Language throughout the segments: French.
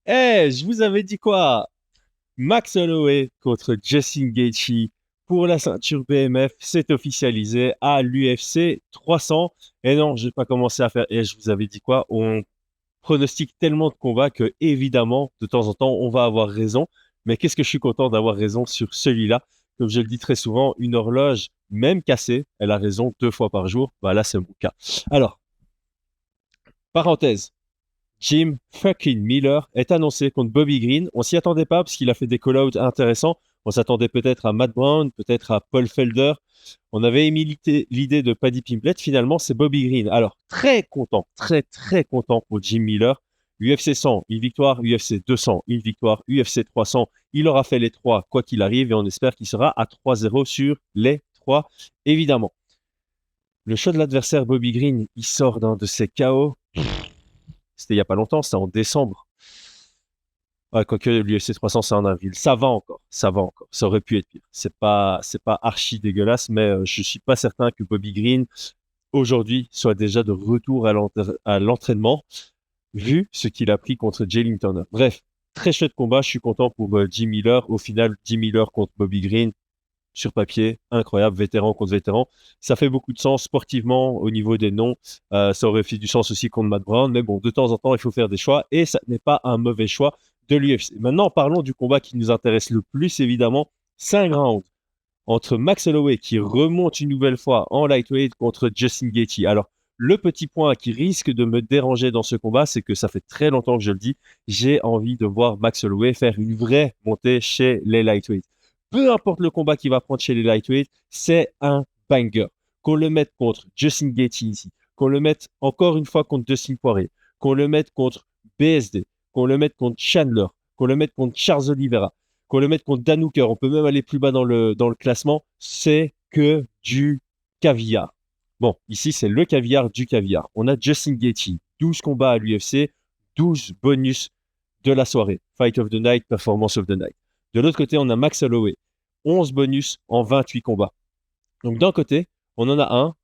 Je vous avais dit quoi? Max Holloway contre Justin Gaethje pour la ceinture BMF, c'est officialisé à l'UFC 300. Et non, je vais pas commencer à faire. Et je vous avais dit quoi? On pronostique tellement de combats que, évidemment, de temps en temps, on va avoir raison. Mais qu'est-ce que je suis content d'avoir raison sur celui-là? Comme je le dis très souvent, une horloge, même cassée, elle a raison 2 fois par jour. Bah là, c'est mon cas. Alors, parenthèse. Jim fucking Miller est annoncé contre Bobby Green. On s'y attendait pas parce qu'il a fait des call-outs intéressants. On s'attendait peut-être à Matt Brown, peut-être à Paul Felder. On avait émis l'idée de Paddy Pimblett. Finalement, c'est Bobby Green. Alors, très content, très, très content pour Jim Miller. UFC 100, une victoire. UFC 200, une victoire. UFC 300, il aura fait les trois, quoi qu'il arrive. Et on espère qu'il sera à 3-0 sur les trois, évidemment. Le choix de l'adversaire Bobby Green, il sort d'un de ses KO. C'était il n'y a pas longtemps, c'était en décembre. Ouais, quoique l'UFC 300, c'est en avril. Ça va encore, ça va encore. Ça aurait pu être pire. C'est pas archi dégueulasse, mais je suis pas certain que Bobby Green, aujourd'hui, soit déjà de retour à l'entraînement, vu ce qu'il a pris contre Jalen Turner. Bref, très chouette combat. Je suis content pour Jim Miller. Au final, Jim Miller contre Bobby Green, sur papier, incroyable, vétéran contre vétéran. Ça fait beaucoup de sens sportivement au niveau des noms. Ça aurait fait du sens aussi contre Matt Brown, mais bon, de temps en temps, il faut faire des choix et ça n'est pas un mauvais choix de l'UFC. Maintenant, parlons du combat qui nous intéresse le plus, évidemment. 5 rounds entre Max Holloway qui remonte une nouvelle fois en lightweight contre Justin Gaethje. Alors, le petit point qui risque de me déranger dans ce combat, c'est que ça fait très longtemps que je le dis, j'ai envie de voir Max Holloway faire une vraie montée chez les lightweights. Peu importe le combat qu'il va prendre chez les lightweights, c'est un banger. Qu'on le mette contre Justin Gaethje ici, qu'on le mette encore une fois contre Dustin Poirier, qu'on le mette contre BSD, qu'on le mette contre Chandler, qu'on le mette contre Charles Oliveira, qu'on le mette contre Dan Hooker, on peut même aller plus bas dans le classement, c'est que du caviar. Bon, ici, c'est le caviar du caviar. On a Justin Gaethje, 12 combats à l'UFC, 12 bonus de la soirée. Fight of the night, performance of the night. De l'autre côté, on a Max Holloway, 11 bonus en 28 combats. Donc d'un côté, on en a un.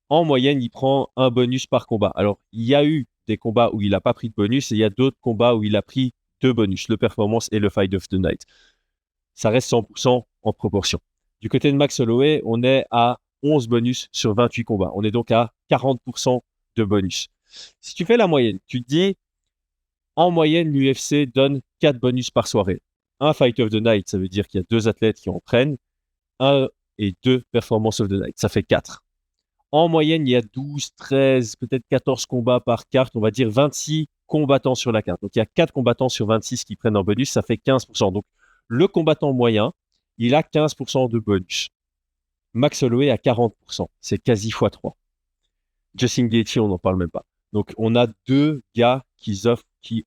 En moyenne, il prend un bonus par combat. Alors, il y a eu des combats où il n'a pas pris de bonus et il y a d'autres combats où il a pris deux bonus, le performance et le fight of the night. Ça reste 100% en proportion. Du côté de Max Holloway, on est à 11 bonus sur 28 combats. On est donc à 40% de bonus. Si tu fais la moyenne, tu te dis, en moyenne, l'UFC donne 4 bonus par soirée. Un fight of the night, ça veut dire qu'il y a deux athlètes qui en prennent. Un et deux performance of the night, ça fait 4. En moyenne, il y a 12, 13, peut-être 14 combats par carte. On va dire 26 combattants sur la carte. Donc, il y a 4 combattants sur 26 qui prennent en bonus. Ça fait 15%. Donc, le combattant moyen, il a 15% de bonus. Max Holloway a 40%. C'est quasi x3. Justin Gaethje, on n'en parle même pas. Donc, on a deux gars qui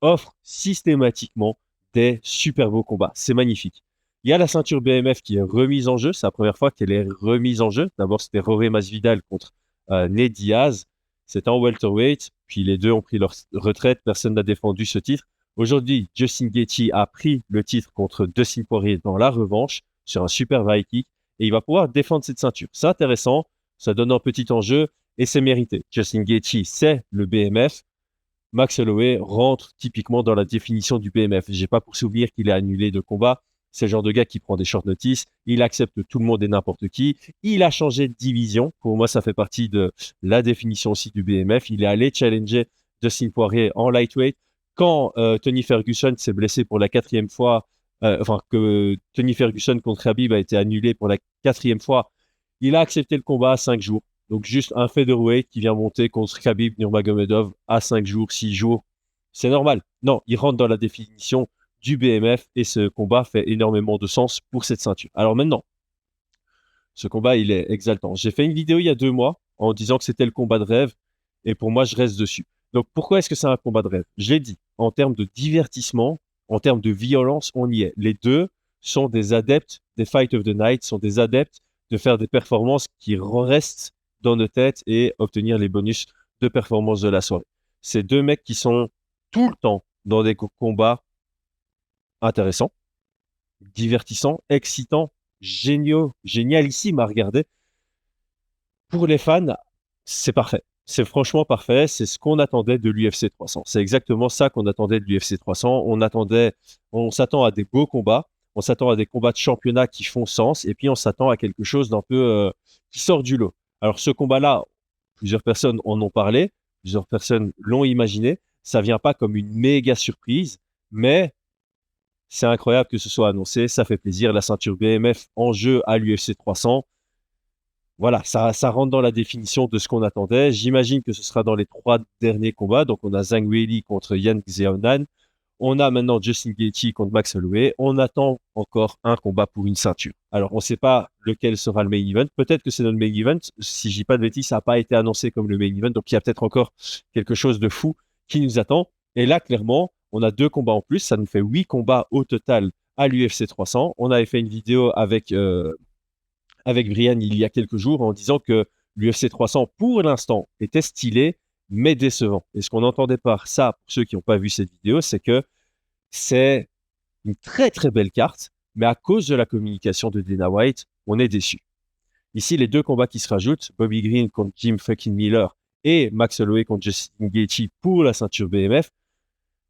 offrent systématiquement des super beaux combats. C'est magnifique. Il y a la ceinture BMF qui est remise en jeu. C'est la première fois qu'elle est remise en jeu. D'abord, c'était Jorge Masvidal contre Nate Diaz. C'était en welterweight. Puis les deux ont pris leur retraite. Personne n'a défendu ce titre. Aujourd'hui, Justin Gaethje a pris le titre contre Dustin Poirier dans la revanche sur un super high kick. Et il va pouvoir défendre cette ceinture. C'est intéressant. Ça donne un petit enjeu et c'est mérité. Justin Gaethje, c'est le BMF. Max Holloway rentre typiquement dans la définition du BMF. J'ai pas pour souvenir qu'il a annulé de combat. C'est le genre de gars qui prend des short notice. Il accepte tout le monde et n'importe qui. Il a changé de division. Pour moi, ça fait partie de la définition aussi du BMF. Il est allé challenger Dustin Poirier en lightweight. Quand Tony Ferguson s'est blessé pour la 4e fois, que Tony Ferguson contre Khabib a été annulé pour la 4e fois, il a accepté le combat à 5 jours. Donc juste un featherweight qui vient monter contre Khabib Nurmagomedov à 5 jours, 6 jours. C'est normal. Non, il rentre dans la définition du BMF et ce combat fait énormément de sens pour cette ceinture. Alors maintenant, ce combat, il est exaltant. J'ai fait une vidéo il y a 2 mois en disant que c'était le combat de rêve et pour moi, je reste dessus. Donc pourquoi est-ce que c'est un combat de rêve? Je l'ai dit, en termes de divertissement, en termes de violence, on y est. Les deux sont des adeptes des Fight of the Night, sont des adeptes de faire des performances qui restent dans nos têtes et obtenir les bonus de performance de la soirée. C'est deux mecs qui sont tout le temps dans des combats intéressants, divertissants, excitants, géniaux, génialissimes à regarder. Pour les fans, c'est parfait. C'est franchement parfait. C'est ce qu'on attendait de l'UFC 300. C'est exactement ça qu'on attendait de l'UFC 300. On s'attend à des beaux combats. On s'attend à des combats de championnat qui font sens. Et puis, on s'attend à quelque chose d'un peu qui sort du lot. Alors, ce combat-là, plusieurs personnes en ont parlé. Plusieurs personnes l'ont imaginé. Ça vient pas comme une méga surprise, mais c'est incroyable que ce soit annoncé. Ça fait plaisir. La ceinture BMF en jeu à l'UFC 300. Voilà, ça rentre dans la définition de ce qu'on attendait. J'imagine que ce sera dans les 3 derniers combats. Donc, on a Zhang Weili contre Yan Xiaonan. On a maintenant Justin Gaethje contre Max Holloway. On attend encore un combat pour une ceinture. Alors, on ne sait pas lequel sera le main event. Peut-être que c'est notre main event. Si je dis pas de bêtises, ça n'a pas été annoncé comme le main event. Donc, il y a peut-être encore quelque chose de fou qui nous attend. Et là, clairement, on a 2 combats en plus. Ça nous fait 8 combats au total à l'UFC 300. On avait fait une vidéo avec Brian il y a quelques jours en disant que l'UFC 300, pour l'instant, était stylé, mais décevant. Et ce qu'on entendait par ça, pour ceux qui n'ont pas vu cette vidéo, c'est que c'est une très très belle carte, mais à cause de la communication de Dana White, on est déçu. Ici, les 2 combats qui se rajoutent, Bobby Green contre Jim fucking Miller et Max Holloway contre Justin Gaethje pour la ceinture BMF.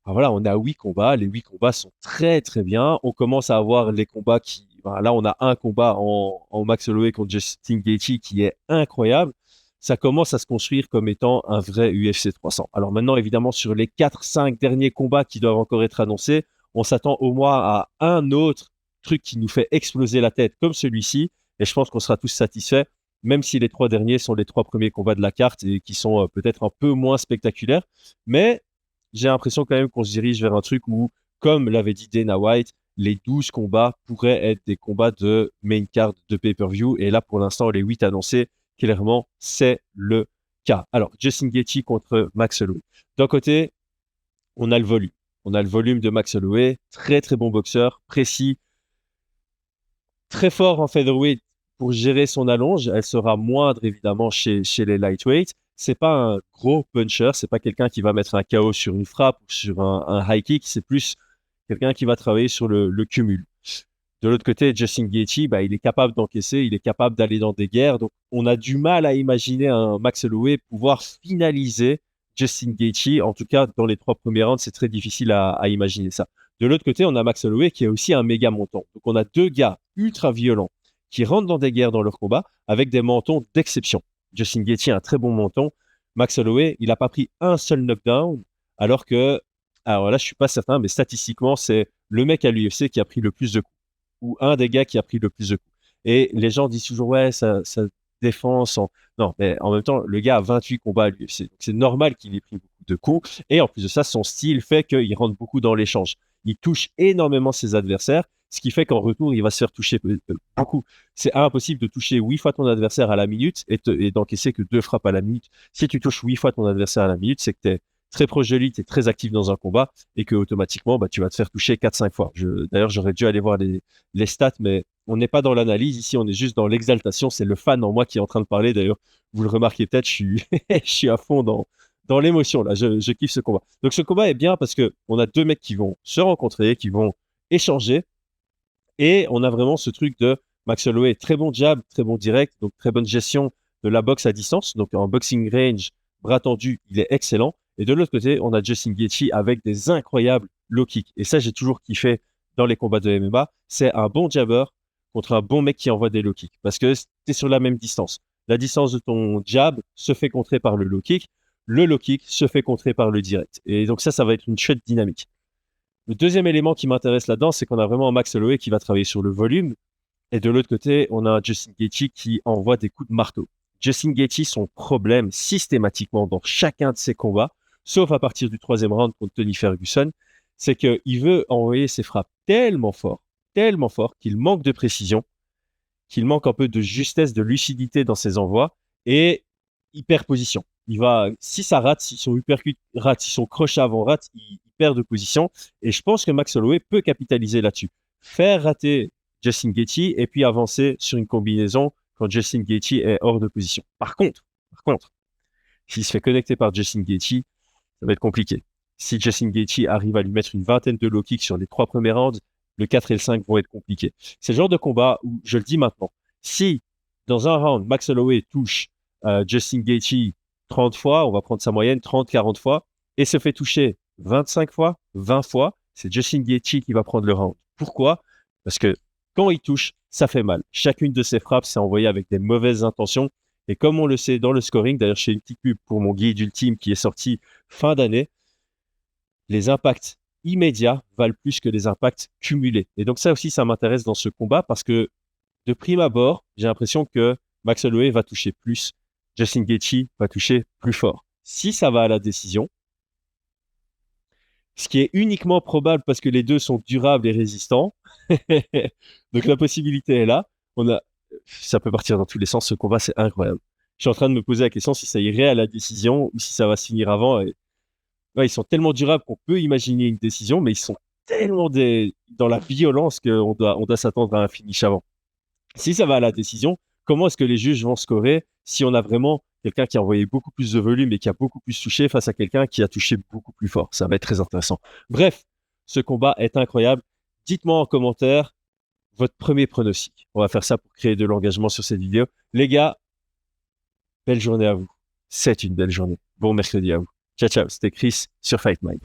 Alors voilà, on a 8 combats. Les 8 combats sont très très bien. On commence à avoir les combats qui. Voilà, là, on a un combat en Max Holloway contre Justin Gaethje qui est incroyable. Ça commence à se construire comme étant un vrai UFC 300. Alors maintenant, évidemment, sur les 4-5 derniers combats qui doivent encore être annoncés, on s'attend au moins à un autre truc qui nous fait exploser la tête comme celui-ci. Et je pense qu'on sera tous satisfaits, même si les 3 derniers sont les 3 premiers combats de la carte et qui sont peut-être un peu moins spectaculaires. Mais j'ai l'impression quand même qu'on se dirige vers un truc où, comme l'avait dit Dana White, les 12 combats pourraient être des combats de main card de pay-per-view. Et là, pour l'instant, les 8 annoncés, clairement, c'est le cas. Alors, Justin Gaethje contre Max Holloway. D'un côté, on a le volume. On a le volume de Max Holloway, très très bon boxeur, précis, très fort en featherweight pour gérer son allonge. Elle sera moindre évidemment chez les lightweights. C'est pas un gros puncher, c'est pas quelqu'un qui va mettre un KO sur une frappe ou sur un high kick, c'est plus quelqu'un qui va travailler sur le cumul. De l'autre côté, Justin Gaethje, bah, il est capable d'encaisser, il est capable d'aller dans des guerres. Donc, on a du mal à imaginer un Max Holloway pouvoir finaliser Justin Gaethje. En tout cas, dans les 3 premiers rounds, c'est très difficile à imaginer ça. De l'autre côté, on a Max Holloway qui est aussi un méga montant. Donc, on a 2 gars ultra violents qui rentrent dans des guerres dans leur combat avec des mentons d'exception. Justin Gaethje a un très bon menton. Max Holloway, il n'a pas pris un seul knockdown, alors que, alors là, je suis pas certain, mais statistiquement, c'est le mec à l'UFC qui a pris le plus de coups ou un des gars qui a pris le plus de coups. Et les gens disent toujours, ouais, ça défense. Non, mais en même temps, le gars a 28 combats à l'UFC. Donc c'est normal qu'il ait pris beaucoup de coups. Et en plus de ça, son style fait qu'il rentre beaucoup dans l'échange. Il touche énormément ses adversaires, ce qui fait qu'en retour, il va se faire toucher beaucoup. C'est impossible de toucher 8 fois ton adversaire à la minute et d'encaisser que 2 frappes à la minute. Si tu touches 8 fois ton adversaire à la minute, c'est que tu es très proche de lui, tu es très actif dans un combat et que automatiquement, bah, tu vas te faire toucher 4-5 fois. D'ailleurs, j'aurais dû aller voir les stats, mais on n'est pas dans l'analyse ici, on est juste dans l'exaltation. C'est le fan en moi qui est en train de parler. D'ailleurs, vous le remarquez peut-être, je suis à fond dans l'émotion là. Je kiffe ce combat. Donc ce combat est bien parce que on a 2 mecs qui vont se rencontrer, qui vont échanger, et on a vraiment ce truc de Max Holloway, très bon jab, très bon direct, donc très bonne gestion de la boxe à distance. Donc en boxing range, bras tendu, il est excellent. Et de l'autre côté, on a Justin Gaethje avec des incroyables low kicks. Et ça, j'ai toujours kiffé dans les combats de MMA. C'est un bon jabber contre un bon mec qui envoie des low kicks. Parce que tu es sur la même distance. La distance de ton jab se fait contrer par le low kick. Le low kick se fait contrer par le direct. Et donc ça va être une chouette dynamique. Le deuxième élément qui m'intéresse là-dedans, c'est qu'on a vraiment un Max Holloway qui va travailler sur le volume. Et de l'autre côté, on a un Justin Gaethje qui envoie des coups de marteau. Justin Gaethje, son problème systématiquement dans chacun de ses combats, sauf à partir du 3e round contre Tony Ferguson, c'est qu'il veut envoyer ses frappes tellement fort qu'il manque de précision, qu'il manque un peu de justesse, de lucidité dans ses envois, et il perd position. Si ça rate, si son uppercut rate, si son crochet avant rate, il perd de position. Et je pense que Max Holloway peut capitaliser là-dessus. Faire rater Justin Gaethje et puis avancer sur une combinaison quand Justin Gaethje est hors de position. Par contre, s'il se fait connecter par Justin Gaethje, ça va être compliqué. Si Justin Gaethje arrive à lui mettre une vingtaine de low kicks sur les 3 premiers rounds, le 4 et le 5 vont être compliqués. C'est le genre de combat où, je le dis maintenant, si dans un round, Max Holloway touche Justin Gaethje 30 fois, on va prendre sa moyenne, 30, 40 fois, et se fait toucher 25 fois, 20 fois, c'est Justin Gaethje qui va prendre le round. Pourquoi? Parce que quand il touche, ça fait mal. Chacune de ses frappes, c'est envoyé avec des mauvaises intentions. Et comme on le sait dans le scoring, d'ailleurs, je fais une petite pub pour mon guide ultime qui est sorti fin d'année, les impacts immédiats valent plus que les impacts cumulés. Et donc ça aussi, ça m'intéresse dans ce combat parce que de prime abord, j'ai l'impression que Max Holloway va toucher plus, Justin Gaethje va toucher plus fort. Si ça va à la décision, ce qui est uniquement probable parce que les deux sont durables et résistants, donc la possibilité est là. Ça peut partir dans tous les sens, ce combat, c'est incroyable. Je suis en train de me poser la question si ça irait à la décision ou si ça va se finir avant. Et ouais, ils sont tellement durables qu'on peut imaginer une décision, mais ils sont tellement dans la violence qu'on doit s'attendre à un finish avant. Si ça va à la décision, comment est-ce que les juges vont scorer si on a vraiment quelqu'un qui a envoyé beaucoup plus de volume et qui a beaucoup plus touché face à quelqu'un qui a touché beaucoup plus fort? Ça va être très intéressant. Bref, ce combat est incroyable. Dites-moi en commentaire votre premier pronostic. On va faire ça pour créer de l'engagement sur cette vidéo. Les gars, belle journée à vous. C'est une belle journée. Bon mercredi à vous. Ciao, ciao. C'était Chris sur Fight Mind.